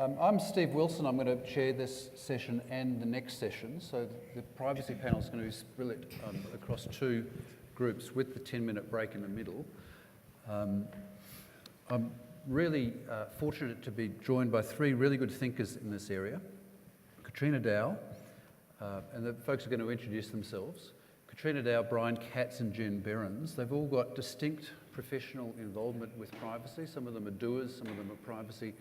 I'm Steve Wilson. I'm going to chair this session and the next session. So the privacy panel is going to be split across two groups with the 10-minute break in the middle. I'm really fortunate to be joined by three really good thinkers in this area. Katrina Dow, and the folks are going to introduce themselves. Katrina Dow, Brian Katz and Jen Behrens. They've all got distinct professional involvement with privacy. Some of them are doers, some of them are privacy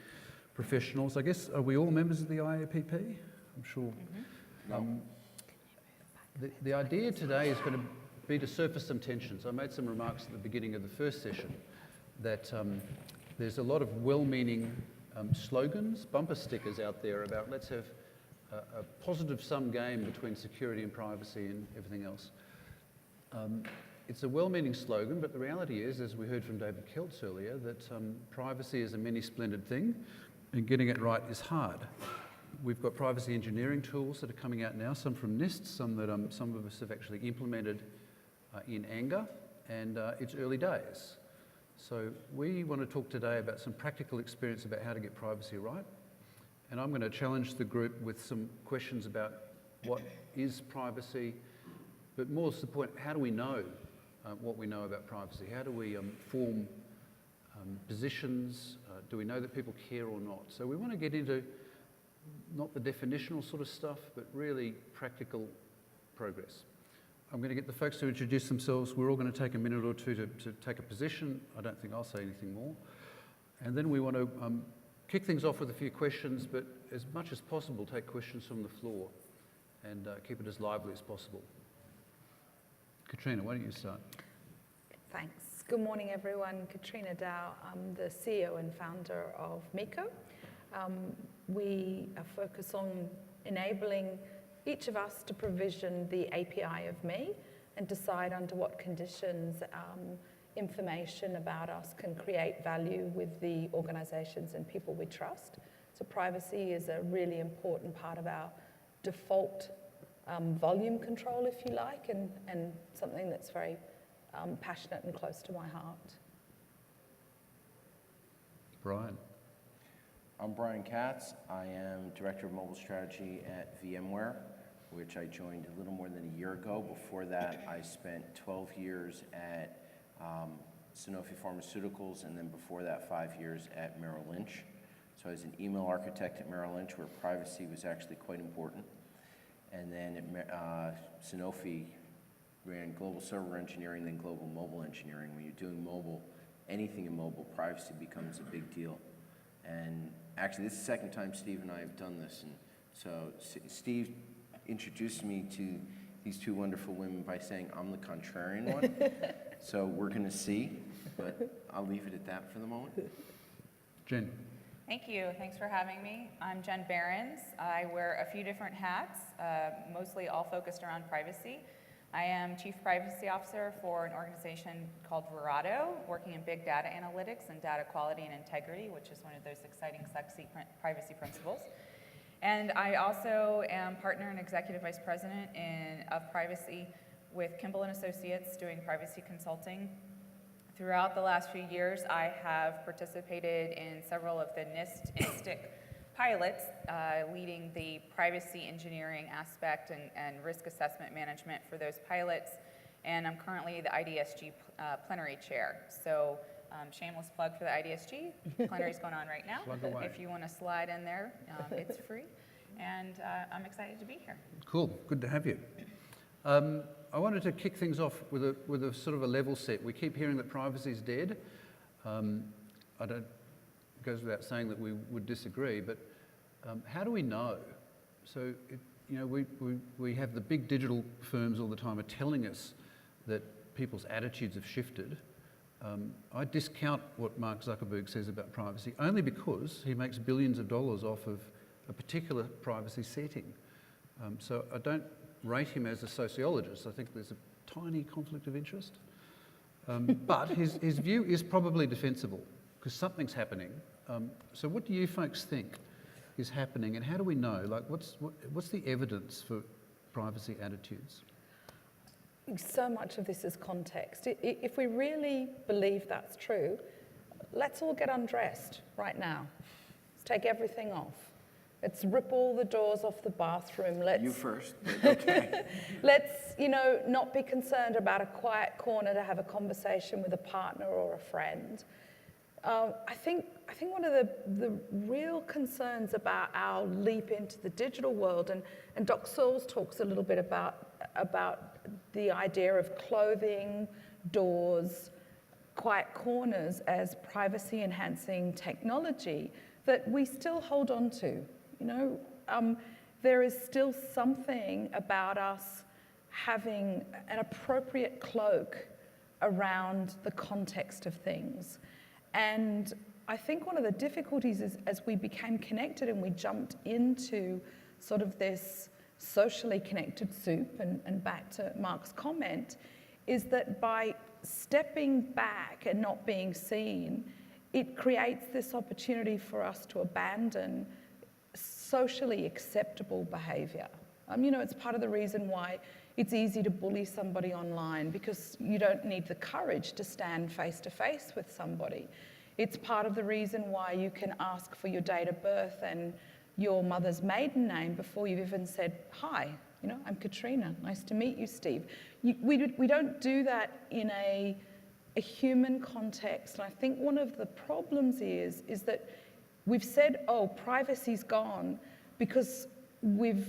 professionals. I guess, are we all members of the IAPP? I'm sure. Mm-hmm. The idea today is going to be to surface some tensions. I made some remarks at the beginning of the first session that there's a lot of well-meaning slogans, bumper stickers out there about let's have a positive-sum game between security and privacy and everything else. It's a well-meaning slogan, but the reality is, as we heard from David Keltz earlier, that privacy is a many-splendid thing, and getting it right is hard. We've got privacy engineering tools that are coming out now, some from NIST, some that some of us have actually implemented in anger, and it's early days. So we want to talk today about some practical experience about how to get privacy right, and I'm going to challenge the group with some questions about what is privacy, but more to the point, how do we know what we know about privacy? How do we form positions? Do we know that people care or not? So we want to get into not the definitional sort of stuff, but really practical progress. I'm going to get the folks to introduce themselves. We're all going to take a minute or two to take a position. I don't think I'll say anything more. And then we want to kick things off with a few questions, but as much as possible, take questions from the floor and keep it as lively as possible. Katrina, why don't you start? Thanks. Good morning, everyone. Katrina Dow. I'm the CEO and founder of MECO. We focus on enabling each of us to provision the API of me and decide under what conditions information about us can create value with the organizations and people we trust. So privacy is a really important part of our default volume control, if you like, and something that's very passionate and close to my heart. Brian. I'm Brian Katz. I am Director of Mobile Strategy at VMware, which I joined a little more than a year ago. Before that, I spent 12 years at Sanofi Pharmaceuticals, and then before that, 5 years at Merrill Lynch. So I was an email architect at Merrill Lynch, where privacy was actually quite important. And then at Sanofi, ran global server engineering, then global mobile engineering. When you're doing mobile, anything in mobile, privacy becomes a big deal. And actually, this is the second time Steve and I have done this. And so Steve introduced me to these two wonderful women by saying I'm the contrarian one. So we're going to see, but I'll leave it at that for the moment. Jen. Thank you. Thanks for having me. I'm Jen Behrens. I wear a few different hats, mostly all focused around privacy. I am Chief Privacy Officer for an organization called Verato, working in big data analytics and data quality and integrity, which is one of those exciting, sexy privacy principles. And I also am partner and executive vice president of privacy with Kimball & Associates, doing privacy consulting. Throughout the last few years, I have participated in several of the NIST and STIC pilots, leading the privacy engineering aspect and risk assessment management for those pilots. And I'm currently the IDSG plenary chair. So shameless plug for the IDSG. Plenary's going on right now. If you want to slide in there, it's free. And I'm excited to be here. Cool. Good to have you. I wanted to kick things off with a sort of a level set. We keep hearing that privacy is dead. It goes without saying that we would disagree, but how do we know? So, we have the big digital firms all the time are telling us that people's attitudes have shifted. I discount what Mark Zuckerberg says about privacy only because he makes billions of dollars off of a particular privacy setting. So I don't rate him as a sociologist. I think there's a tiny conflict of interest. But his view is probably defensible because something's happening. So what do you folks think is happening, and how do we know? Like, what's the evidence for privacy attitudes? So much of this is context. If we really believe that's true, let's all get undressed right now. Let's take everything off. Let's rip all the doors off the bathroom. You first, but okay. Let's, not be concerned about a quiet corner to have a conversation with a partner or a friend. I think one of the real concerns about our leap into the digital world, and Doc Searles talks a little bit about the idea of clothing, doors, quiet corners as privacy-enhancing technology that we still hold on to. There is still something about us having an appropriate cloak around the context of things. And I think one of the difficulties is as we became connected and we jumped into sort of this socially connected soup, and back to Mark's comment, is that by stepping back and not being seen, it creates this opportunity for us to abandon socially acceptable behavior. It's part of the reason why it's easy to bully somebody online, because you don't need the courage to stand face to face with somebody. It's part of the reason why you can ask for your date of birth and your mother's maiden name before you've even said, hi, I'm Katrina, nice to meet you, Steve. We don't do that in a human context. And I think one of the problems is that we've said, privacy's gone, because we've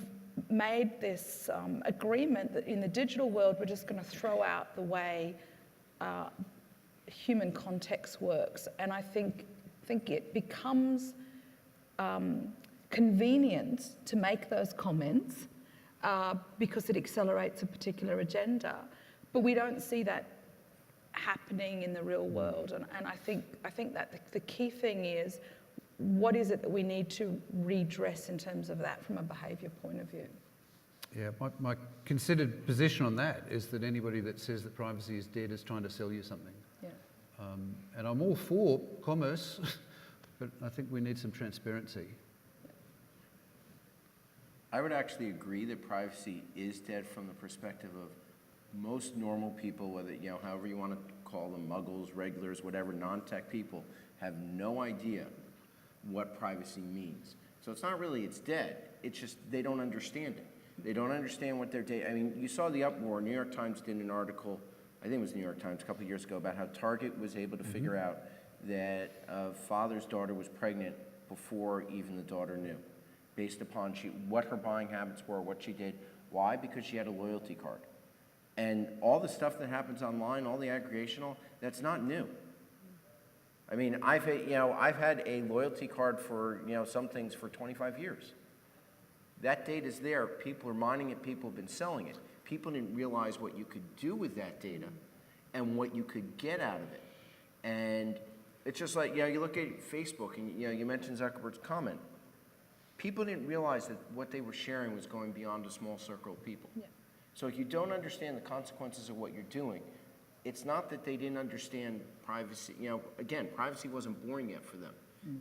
made this agreement that in the digital world, we're just going to throw out the way human context works. And I think it becomes convenient to make those comments because it accelerates a particular agenda. But we don't see that happening in the real world. And I think that the key thing is, what is it that we need to redress in terms of that from a behaviour point of view? Yeah, my considered position on that is that anybody that says that privacy is dead is trying to sell you something. Yeah. And I'm all for commerce, but I think we need some transparency. I would actually agree that privacy is dead from the perspective of most normal people, whether, however you want to call them, muggles, regulars, whatever, non-tech people, have no idea what privacy means. So it's not really it's dead, it's just they don't understand it. They don't understand what their data, you saw the uproar. New York Times did an article, I think it was New York Times a couple of years ago, about how Target was able to figure out that a father's daughter was pregnant before even the daughter knew, based upon what her buying habits were, what she did. Why? Because she had a loyalty card. And all the stuff that happens online, all the aggregational, that's not new. I've had a loyalty card for, some things for 25 years. That data's there. People are mining it. People have been selling it. People didn't realize what you could do with that data and what you could get out of it. And it's just like, you look at Facebook and, you mentioned Zuckerberg's comment. People didn't realize that what they were sharing was going beyond a small circle of people. Yeah. So if you don't understand the consequences of what you're doing, it's not that they didn't understand privacy. Again, privacy wasn't born yet for them.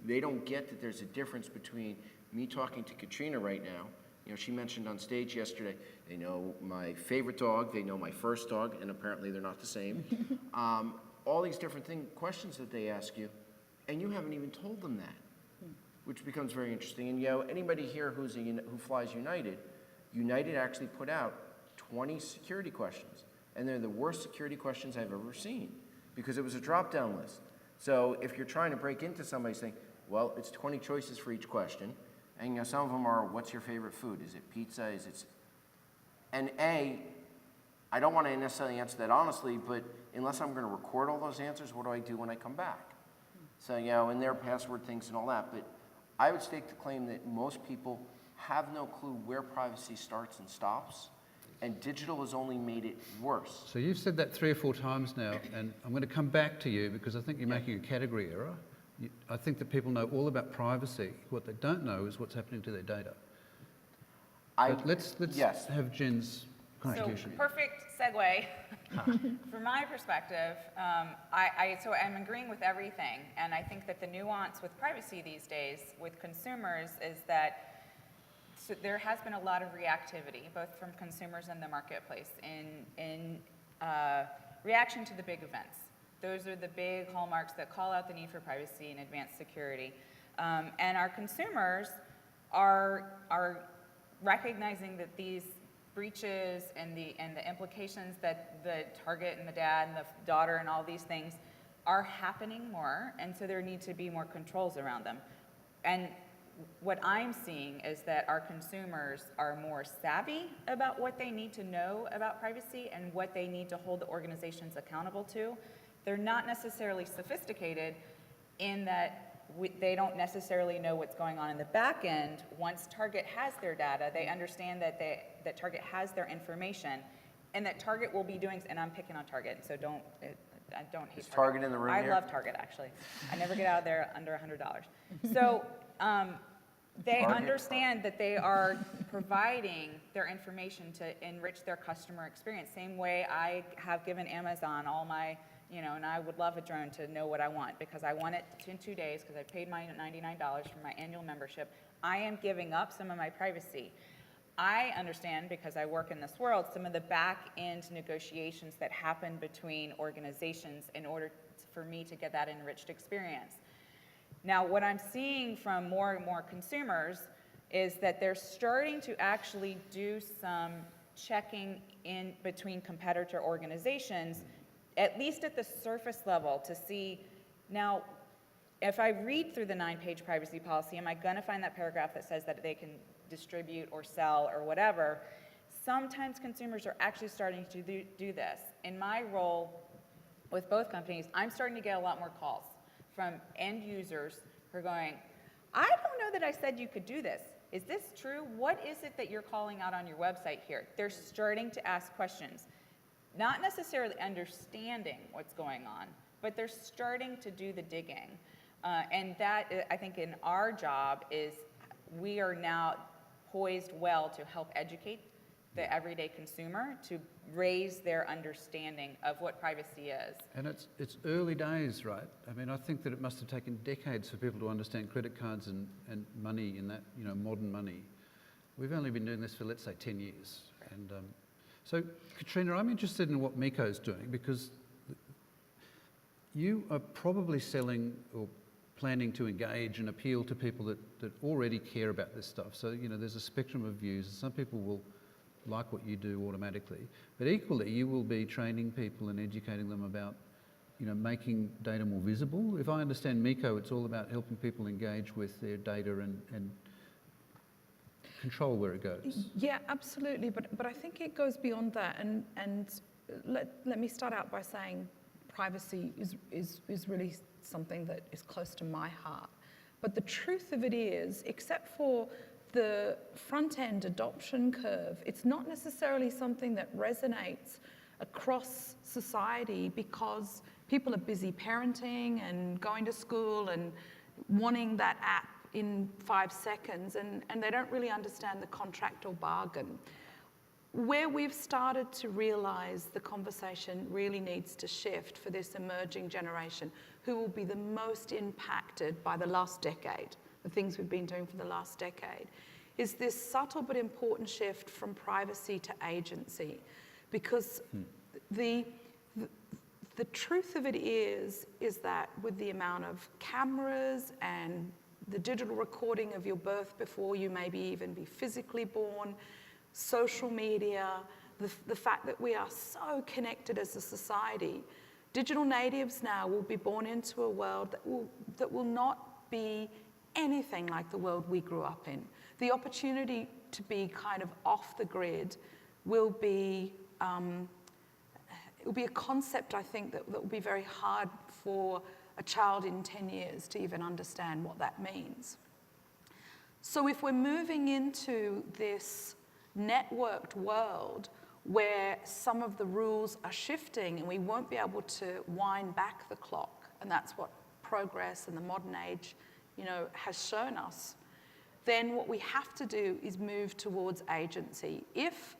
They don't get that there's a difference between me talking to Katrina right now. She mentioned on stage yesterday, they know my favorite dog, they know my first dog, and apparently they're not the same. All these different questions that they ask you, and you haven't even told them that, which becomes very interesting. And anybody here who flies United actually put out 20 security questions. And they're the worst security questions I've ever seen, because it was a drop-down list. So if you're trying to break into somebody's thing, well, it's 20 choices for each question. And some of them are, what's your favorite food? Is it pizza? And I don't want to necessarily answer that honestly, but unless I'm going to record all those answers, what do I do when I come back? So, and their password things and all that. But I would stake the claim that most people have no clue where privacy starts and stops. And digital has only made it worse. So you've said that 3 or 4 times now, and I'm going to come back to you because I think you're making a category error. I think that people know all about privacy. What they don't know is what's happening to their data. But let's have Jen's contribution. So perfect segue. From my perspective, so I'm agreeing with everything, and I think that the nuance with privacy these days with consumers is that so there has been a lot of reactivity, both from consumers and the marketplace, in reaction to the big events. Those are the big hallmarks that call out the need for privacy and advanced security. And our consumers are recognizing that these breaches and the implications that the target and the dad and the daughter and all these things are happening more, and so there need to be more controls around them. And what I'm seeing is that our consumers are more savvy about what they need to know about privacy and what they need to hold the organizations accountable to. They're not necessarily sophisticated in that they don't necessarily know what's going on in the back end. Once Target has their data, they understand that that Target has their information, and that Target will be doing, and I'm picking on Target, so I don't hate Is Target in the room I here? love Target, actually. I never get out of there under $100. So they Target. understand that they are providing their information to enrich their customer experience. Same way I have given Amazon all my, and I would love a drone to know what I want, because I want it in 2 days because I paid my $99 for my annual membership. I am giving up some of my privacy. I understand, because I work in this world, some of the back-end negotiations that happen between organizations in order for me to get that enriched experience. Now, what I'm seeing from more and more consumers is that they're starting to actually do some checking in between competitor organizations, at least at the surface level, to see, now, if I read through the 9-page privacy policy, am I going to find that paragraph that says that they can distribute or sell or whatever? Sometimes consumers are actually starting to do this. In my role with both companies, I'm starting to get a lot more calls from end users who are going, I don't know that I said you could do this. Is this true? What is it that you're calling out on your website here? They're starting to ask questions, not necessarily understanding what's going on, but they're starting to do the digging. And that, I think, in our job is we are now poised well to help educate the everyday consumer to raise their understanding of what privacy is. And it's early days, right? I mean, I think that it must have taken decades for people to understand credit cards and money in that, modern money. We've only been doing this for, let's say, 10 years. And so, Katrina, I'm interested in what Miko's doing, because you are probably selling or planning to engage and appeal to people that already care about this stuff. So, there's a spectrum of views. Some people will like what you do automatically, but equally you will be training people and educating them about, making data more visible. If I understand Miko, it's all about helping people engage with their data and control where it goes. Yeah, absolutely, but I think it goes beyond that, and let me start out by saying privacy is really something that is close to my heart. But the truth of it is, except for the front-end adoption curve, it's not necessarily something that resonates across society, because people are busy parenting and going to school and wanting that app in 5 seconds, and they don't really understand the contract or bargain. Where we've started to realize the conversation really needs to shift for this emerging generation, who will be the most impacted by the last decade, the things we've been doing for the last decade, is this subtle but important shift from privacy to agency. Because the truth of it is that with the amount of cameras and the digital recording of your birth before you maybe even be physically born, social media, the fact that we are so connected as a society, digital natives now will be born into a world that will not be anything like the world we grew up in. The opportunity to be kind of off the grid will be it will be a concept, I think, that will be very hard for a child in 10 years to even understand what that means. So if we're moving into this networked world where some of the rules are shifting and we won't be able to wind back the clock, and that's what progress in the modern age, has shown us, then what we have to do is move towards agency. If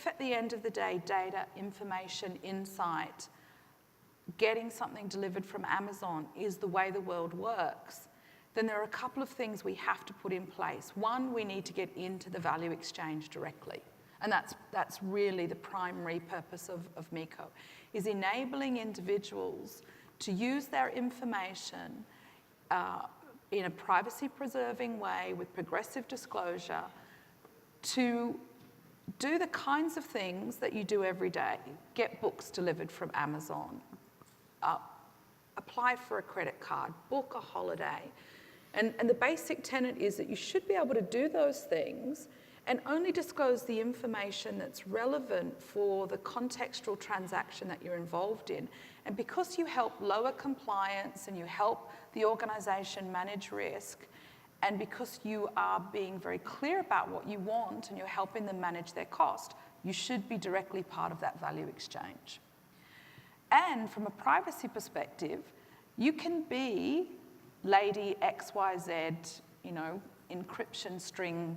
at the end of the day, data, information, insight, getting something delivered from Amazon is the way the world works, then there are a couple of things we have to put in place. One, we need to get into the value exchange directly. And that's really the primary purpose of Miko, is enabling individuals to use their information in a privacy-preserving way with progressive disclosure to do the kinds of things that you do every day. Get books delivered from Amazon, apply for a credit card, book a holiday. And the basic tenet is that you should be able to do those things and only disclose the information that's relevant for the contextual transaction that you're involved in. And because you help lower compliance and you help the organization manage risk, and because you are being very clear about what you want and you're helping them manage their cost, you should be directly part of that value exchange. And from a privacy perspective, you can be lady XYZ, encryption string,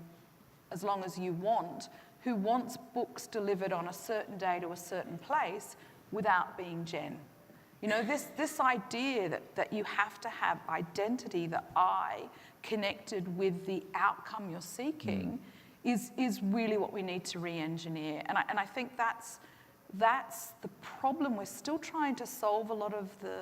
as long as you want, who wants books delivered on a certain day to a certain place without being Jen. This idea that you have to have identity, the I, connected with the outcome you're seeking is really what we need to re-engineer. And I think that's the problem. We're still trying to solve a lot of the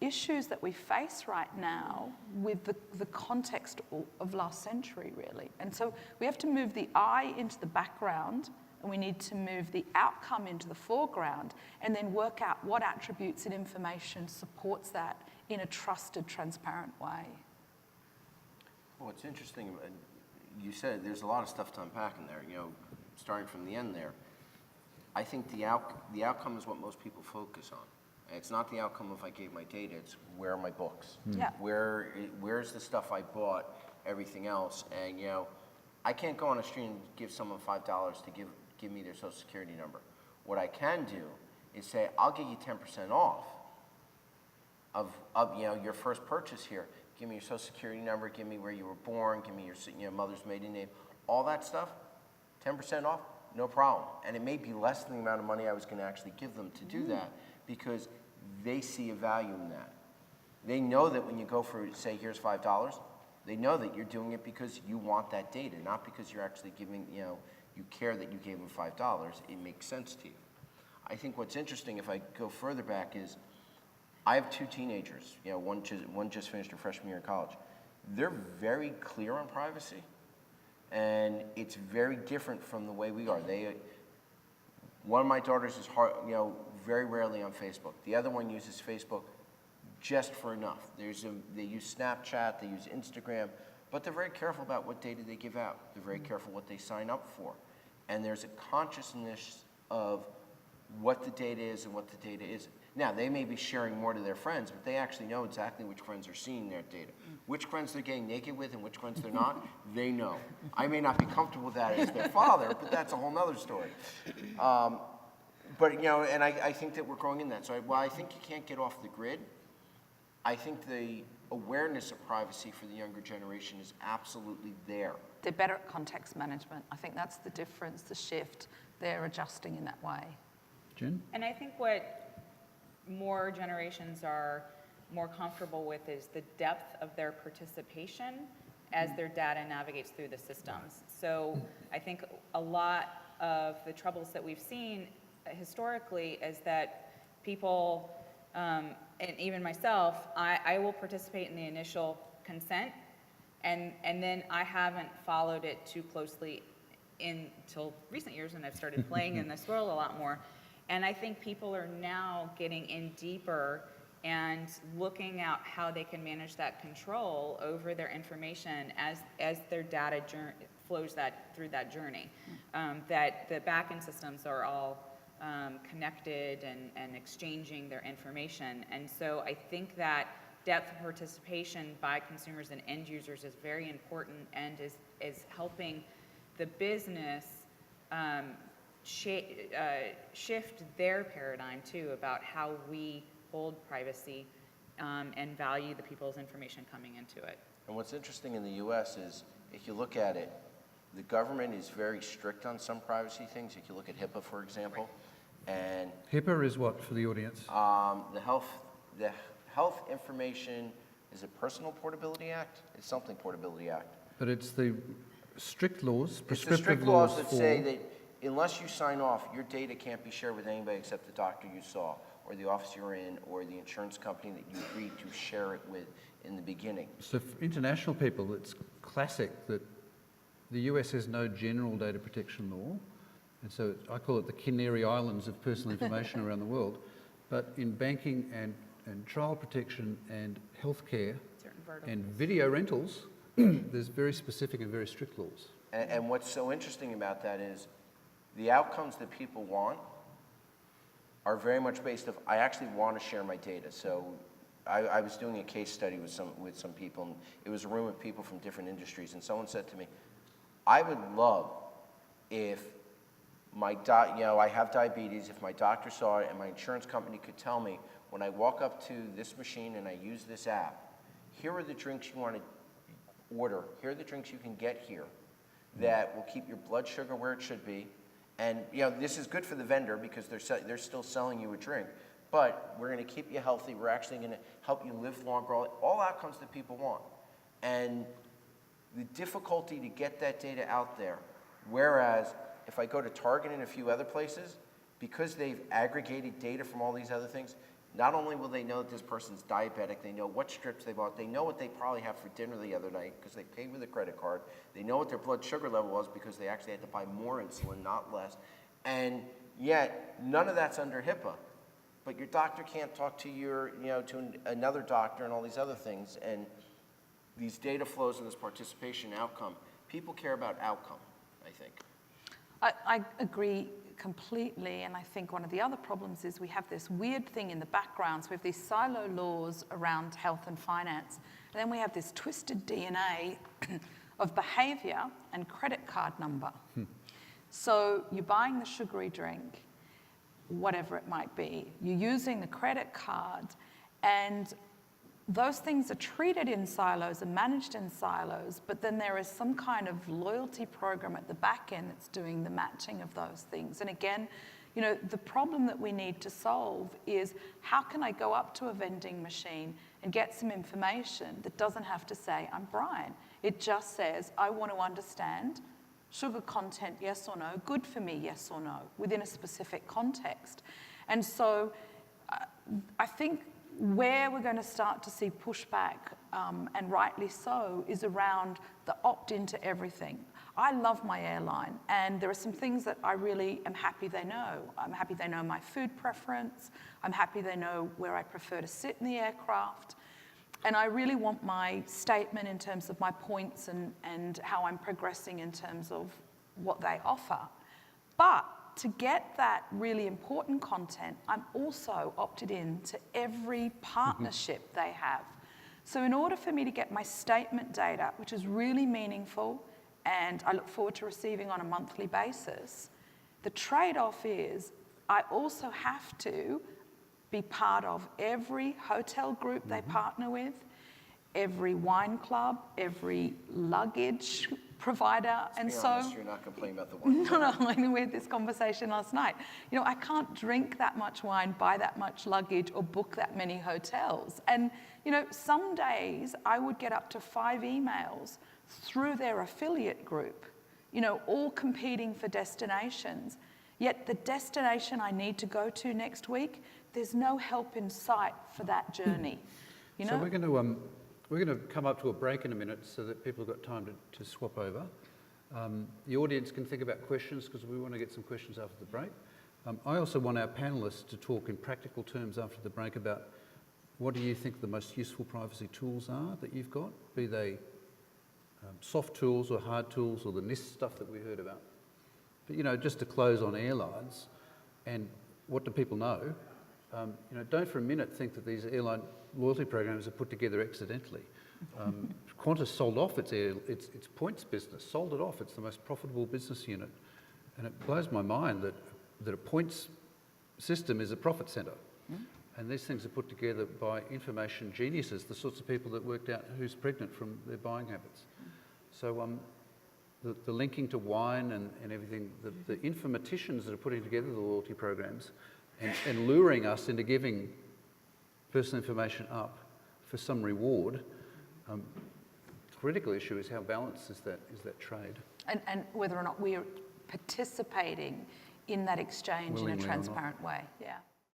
issues that we face right now with the context of last century, really. And so we have to move the I into the background, and we need to move the outcome into the foreground, and then work out what attributes and information supports that in a trusted, transparent way. Well, it's interesting, you said there's a lot of stuff to unpack in there, starting from the end there. I think the outcome is what most people focus on. It's not the outcome if I gave my data, it's where are my books? Yeah. Where's the stuff I bought, everything else? And, I can't go on a street and give someone $5 to give me their social security number. What I can do is say, I'll give you 10% off of your first purchase here. Give me your social security number, give me where you were born, give me your mother's maiden name, all that stuff, 10% off, no problem. And it may be less than the amount of money I was going to actually give them to do that, because they see a value in that. They know that when you go for, say, here's $5, they know that you're doing it because you want that data, not because you're actually giving, you care that you gave them $5. It makes sense to you. I think what's interesting, if I go further back, is I have two teenagers. One just finished her freshman year in college. They're very clear on privacy, and it's very different from the way we are. One of my daughters is very rarely on Facebook. The other one uses Facebook just for enough. They use Snapchat, they use Instagram, but they're very careful about what data they give out. They're very careful what they sign up for. And there's a consciousness of what the data is and what the data isn't. Now, they may be sharing more to their friends, but they actually know exactly which friends are seeing their data. Which friends they're getting naked with and which friends they're not, they know. I may not be comfortable with that as their father, but that's a whole nother story. And I think that we're growing in that. So while I think you can't get off the grid, I think the awareness of privacy for the younger generation is absolutely there. They're better at context management. I think that's the difference, the shift. They're adjusting in that way. Jen? And I think what more generations are more comfortable with is the depth of their participation as their data navigates through the systems. So I think a lot of the troubles that we've seen historically is that people, and even myself, I will participate in the initial consent, and then I haven't followed it too closely until recent years when I've started playing in this world a lot more. And I think people are now getting in deeper and looking at how they can manage that control over their information as their data flows through that journey. That the back-end systems are all connected and exchanging their information. And so I think that depth of participation by consumers and end users is very important and is helping the business shift their paradigm too about how we hold privacy and value the people's information coming into it. And what's interesting in the US is, if you look at it, the government is very strict on some privacy things. If you look at HIPAA, for example, and HIPAA is what for the audience? the Health Information, is it Personal Portability Act? It's something Portability Act. But it's the strict laws, It's the prescriptive strict laws laws that say that unless you sign off, your data can't be shared with anybody except the doctor you saw, or the office you're in or the insurance company that you agreed to share it with in the beginning. So for international people, it's classic that the US has no general data protection law, and so I call it the Canary Islands of personal information around the world. But in banking and child protection and healthcare and video rentals, there's very specific and very strict laws. And what's so interesting about that is the outcomes that people want are very much based on, I actually want to share my data. So I was doing a case study with some people, and it was a room of people from different industries, and someone said to me, I would love if I have diabetes, if my doctor saw it and my insurance company could tell me when I walk up to this machine and I use this app, here are the drinks you want to order, here are the drinks you can get here that will keep your blood sugar where it should be. And this is good for the vendor because they're still selling you a drink, but we're going to keep you healthy. We're actually going to help you live longer. All outcomes that people want. And the difficulty to get that data out there, whereas if I go to Target and a few other places, because they've aggregated data from all these other things, not only will they know that this person's diabetic, they know what strips they bought, they know what they probably had for dinner the other night because they paid with a credit card, they know what their blood sugar level was because they actually had to buy more insulin, not less, and yet none of that's under HIPAA. But your doctor can't talk to another doctor and all these other things, and these data flows and this participation outcome, people care about outcome, I think. I agree completely, and I think one of the other problems is we have this weird thing in the background. So we have these silo laws around health and finance, and then we have this twisted DNA of behavior and credit card number. So you're buying the sugary drink, whatever it might be, you're using the credit card, and those things are treated in silos and managed in silos, but then there is some kind of loyalty program at the back end that's doing the matching of those things. And again, the problem that we need to solve is how can I go up to a vending machine and get some information that doesn't have to say, I'm Brian. It just says, I want to understand sugar content, yes or no, good for me, yes or no, within a specific context. And so I think where we're going to start to see pushback, and rightly so, is around the opt-in to everything. I love my airline, and there are some things that I really am happy they know. I'm happy they know my food preference. I'm happy they know where I prefer to sit in the aircraft. And I really want my statement in terms of my points and how I'm progressing in terms of what they offer. But to get that really important content, I'm also opted in to every partnership they have. So in order for me to get my statement data, which is really meaningful, and I look forward to receiving on a monthly basis, the trade-off is I also have to be part of every hotel group they partner with, every wine club, every luggage provider, and so honest, you're not complaining about the wine. No, we had this conversation last night. I can't drink that much wine, buy that much luggage, or book that many hotels. And some days I would get up to 5 emails through their affiliate group, all competing for destinations. Yet the destination I need to go to next week, there's no help in sight for that journey. So we're going to come up to a break in a minute so that people have got time to swap over. The audience can think about questions because we want to get some questions after the break. I also want our panelists to talk in practical terms after the break about what do you think the most useful privacy tools are that you've got, be they soft tools or hard tools or the NIST stuff that we heard about. But just to close on airlines and what do people know, don't for a minute think that these airline loyalty programs are put together accidentally. Qantas sold off its points business, sold it off. It's the most profitable business unit. And it blows my mind that a points system is a profit centre. And these things are put together by information geniuses, the sorts of people that worked out who's pregnant from their buying habits. So the linking to wine and everything, the informaticians that are putting together the loyalty programs and luring us into giving personal information up for some reward, critical issue is how balanced is that trade. And whether or not we are participating in that exchange in a transparent way. Yeah.